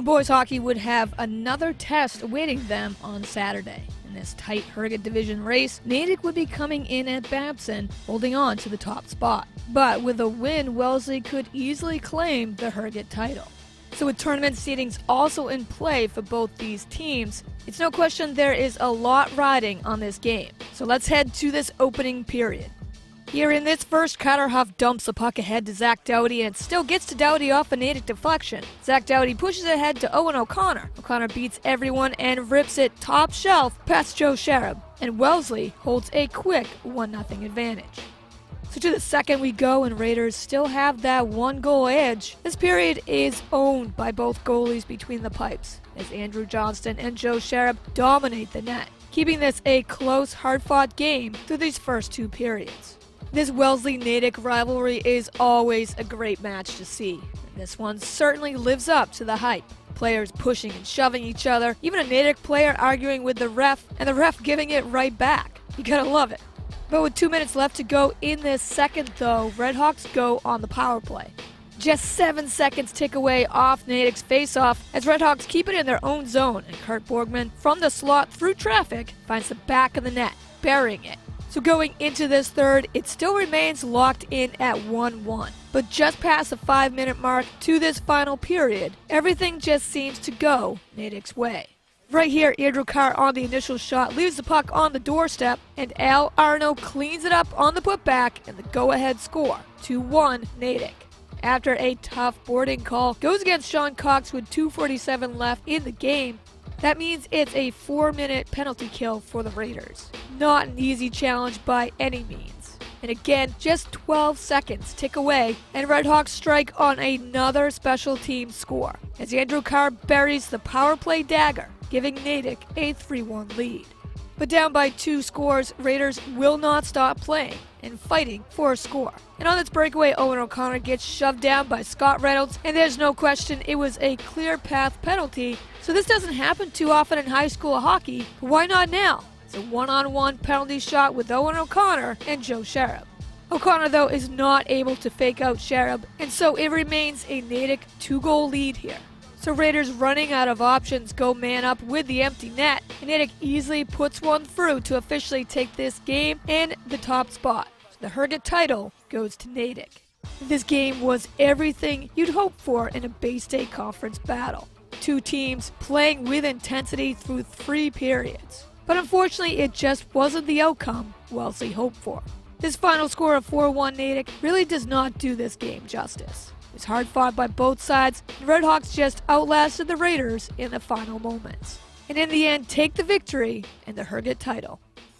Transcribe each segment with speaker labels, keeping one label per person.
Speaker 1: Boys hockey would have another test awaiting them on Saturday. In this tight Harrogate division race, Natick would be coming in at Babson, holding on to the top spot. But with a win, Wellesley could easily claim the Harrogate title. So with tournament seedings also in play for both these teams, it's no question there is a lot riding on this game. So let's head to this opening period. Here in this first, Carter Huff dumps the puck ahead to Zach Dowdy and still gets to Dowdy off a Natick deflection. Zach Dowdy pushes ahead to Owen O'Connor. O'Connor beats everyone and rips it top shelf past Joe Sharab, and Wellesley holds a quick 1-0 advantage. So to the second we go, and Raiders still have that 1-goal edge. This period is owned by both goalies between the pipes, as Andrew Johnston and Joe Sharab dominate the net, keeping this a close, hard-fought game through these first two periods. This Wellesley-Natick rivalry is always a great match to see, and this one certainly lives up to the hype. Players pushing and shoving each other, even a Natick player arguing with the ref, and the ref giving it right back. You gotta love it. But with 2 minutes left to go in this second though, Redhawks go on the power play. Just 7 seconds tick away off Natick's face-off as Redhawks keep it in their own zone, and Kurt Borgman from the slot through traffic finds the back of the net, burying it. So going into this third, it still remains locked in at 1-1. But just past the 5-minute mark to this final period, everything just seems to go Natick's way. Right here, Andrew Carr on the initial shot leaves the puck on the doorstep, and Al Arno cleans it up on the putback and the go-ahead score, 2-1 Natick. After a tough boarding call goes against Sean Cox with 2:47 left in the game, that means it's a 4-minute penalty kill for the Raiders. Not an easy challenge by any means. And again, just 12 seconds tick away, and Redhawks strike on another special team score, as Andrew Carr buries the power play dagger, giving Natick a 3-1 lead. But down by 2 scores, Raiders will not stop playing and fighting for a score. And on this breakaway, Owen O'Connor gets shoved down by Scott Reynolds, and there's no question it was a clear path penalty. So this doesn't happen too often in high school hockey, but why not now? It's a 1-on-1 penalty shot with Owen O'Connor and Joe Sharab. O'Connor, though, is not able to fake out Sharab, and so it remains a Natick 2-goal lead here. So Raiders, running out of options, go man up with the empty net, and Natick easily puts one through to officially take this game and the top spot. So the Harrogate title goes to Natick. This game was everything you'd hope for in a Bay State Conference battle. 2 teams playing with intensity through 3 periods. But unfortunately, it just wasn't the outcome Wellesley hoped for. This final score of 4-1 Natick really does not do this game justice. It was hard fought by both sides, and Redhawks just outlasted the Raiders in the final moments. And in the end, take the victory and the Harrogate title.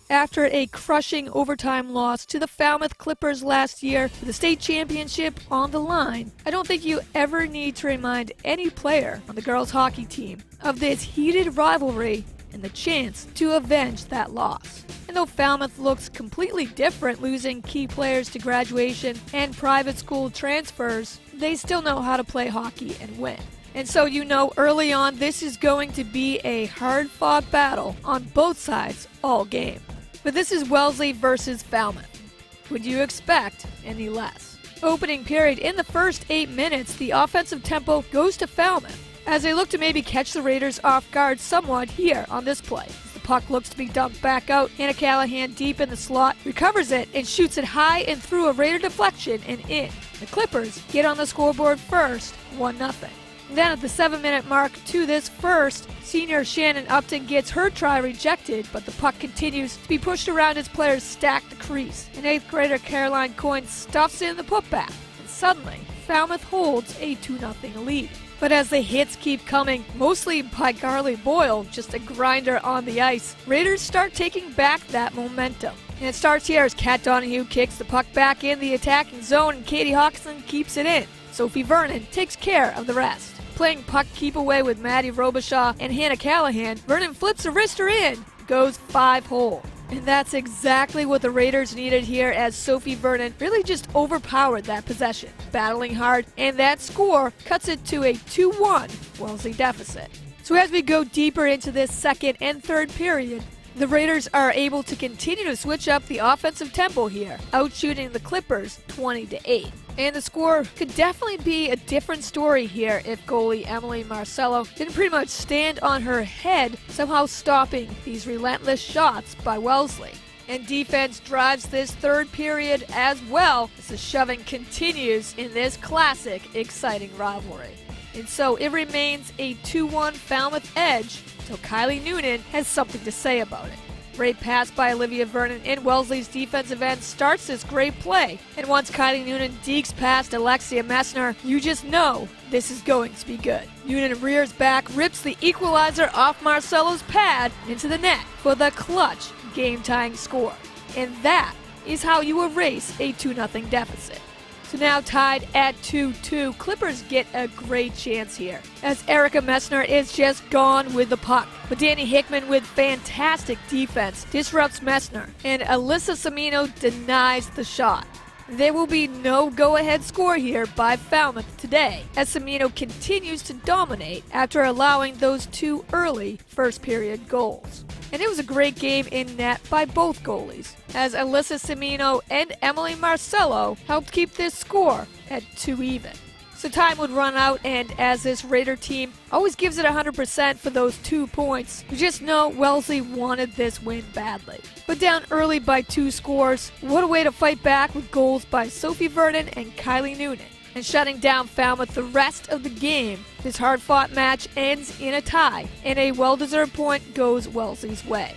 Speaker 1: After a crushing overtime loss to the Falmouth Clippers last year with the state championship on the line, I don't think you ever need to remind any player on the girls hockey team of this heated rivalry and the chance to avenge that loss. And though Falmouth looks completely different, losing key players to graduation and private school transfers, they still know how to play hockey and win. And so you know early on this is going to be a hard-fought battle on both sides all game. But this is Wellesley versus Falmouth. Would you expect any less? Opening period, in the first 8 minutes, the offensive tempo goes to Falmouth, as they look to maybe catch the Raiders off guard somewhat here on this play. The puck looks to be dumped back out, Hannah Callahan deep in the slot, recovers it and shoots it high and through a Raider deflection and in. The Clippers get on the scoreboard first, 1-0. Then at the 7-minute mark to this first, senior Shannon Upton gets her try rejected, but the puck continues to be pushed around as players stack the crease. And 8th grader Caroline Coyne stuffs in the putback, and suddenly Falmouth holds a 2-0 lead. But as the hits keep coming, mostly by Carly Boyle, just a grinder on the ice, Raiders start taking back that momentum. And it starts here as Kat Donahue kicks the puck back in the attacking zone, and Katie Hawkinson keeps it in. Sophie Vernon takes care of the rest. Playing puck keep away with Maddie Robichaud and Hannah Callahan, Vernon flips a wrister in, goes 5-hole. And that's exactly what the Raiders needed here, as Sophie Vernon really just overpowered that possession, battling hard, and that score cuts it to a 2-1 Wellesley deficit. So as we go deeper into this second and third period, The Raiders are able to continue to switch up the offensive tempo here, outshooting the Clippers 20-8. And the score could definitely be a different story here if goalie Emily Marcello didn't pretty much stand on her head, somehow stopping these relentless shots by Wellesley. And defense drives this third period as well as the shoving continues in this classic, exciting rivalry. And so it remains a 2-1 Falmouth edge until Kylie Noonan has something to say about it. Great pass by Olivia Vernon in Wellesley's defensive end starts this great play. And once Kylie Noonan dekes past Alexia Messner, you just know this is going to be good. Noonan rears back, rips the equalizer off Marcello's pad into the net for the clutch game-tying score. And that is how you erase a 2-0 deficit. So now tied at 2-2, Clippers get a great chance here, as Erica Messner is just gone with the puck. But Danny Hickman, with fantastic defense, disrupts Messner, and Alyssa Semino denies the shot. There will be no go-ahead score here by Falmouth today, as Semino continues to dominate after allowing those two early first-period goals. And it was a great game in net by both goalies, as Alyssa Semino and Emily Marcello helped keep this score at 2-even. So time would run out, and as this Raider team always gives it 100% for those 2 points, you just know Wellesley wanted this win badly. But down early by 2 scores, what a way to fight back with goals by Sophie Vernon and Kylie Noonan. And shutting down Falmouth the rest of the game, this hard-fought match ends in a tie, and a well-deserved point goes Wellesley's way.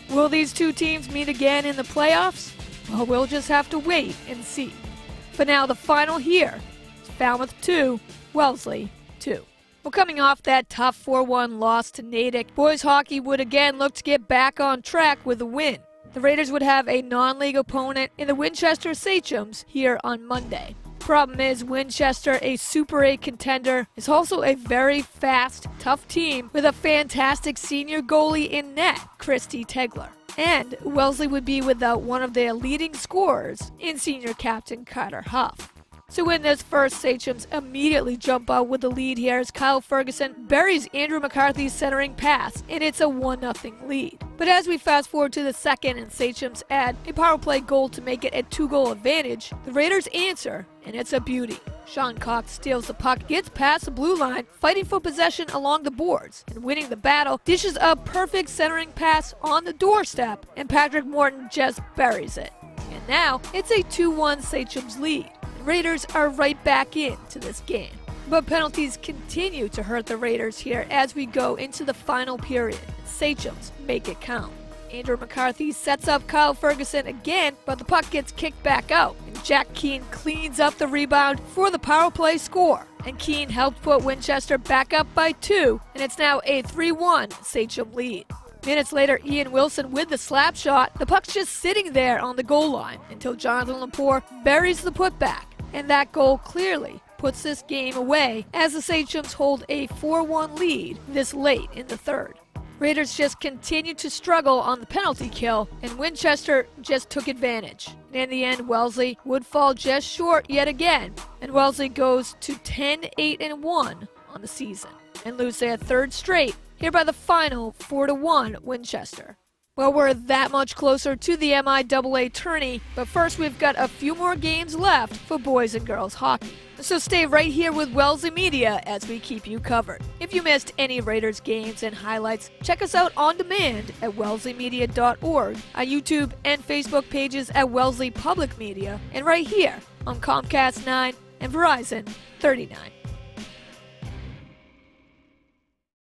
Speaker 1: Will these two teams meet again in the playoffs? Well, we'll just have to wait and see. For now, the final here is Falmouth 2, Wellesley 2. Well, coming off that tough 4-1 loss to Natick, boys hockey would again look to get back on track with a win. The Raiders would have a non-league opponent in the Winchester Sachems here on Monday. Problem is, Winchester, a Super 8 contender, is also a very fast, tough team with a fantastic senior goalie in net, Christy Tegler. And Wellesley would be without one of their leading scorers in senior captain Carter Huff. So in this first, Sachems immediately jump out with the lead here as Kyle Ferguson buries Andrew McCarthy's centering pass, and it's a 1-0 lead. But as we fast forward to the second and Sachems add a power play goal to make it a 2-goal advantage, the Raiders answer, and it's a beauty. Sean Cox steals the puck, gets past the blue line, fighting for possession along the boards, and winning the battle, dishes a perfect centering pass on the doorstep, and Patrick Morton just buries it. And now, it's a 2-1 Sachems lead. Raiders are right back into this game. But penalties continue to hurt the Raiders here as we go into the final period. Sachems make it count. Andrew McCarthy sets up Kyle Ferguson again, but the puck gets kicked back out, and Jack Keane cleans up the rebound for the power play score. And Keane helped put Winchester back up by 2, and it's now a 3-1 Sachem lead. Minutes later, Ian Wilson with the slap shot. The puck's just sitting there on the goal line until Jonathan Lepore buries the putback. And that goal clearly puts this game away as the Sachems hold a 4-1 lead this late in the third. Raiders just continued to struggle on the penalty kill, and Winchester just took advantage. And in the end, Wellesley would fall just short yet again, and Wellesley goes to 10-8-1 on the season and lose their third straight here by the final 4-1 Winchester. Well, we're that much closer to the MIAA tourney, but first we've got a few more games left for boys and girls hockey. So stay right here with Wellesley Media as we keep you covered. If you missed any Raiders games and highlights, check us out on demand at wellesleymedia.org, our YouTube and Facebook pages at Wellesley Public Media, and right here on Comcast 9 and Verizon 39.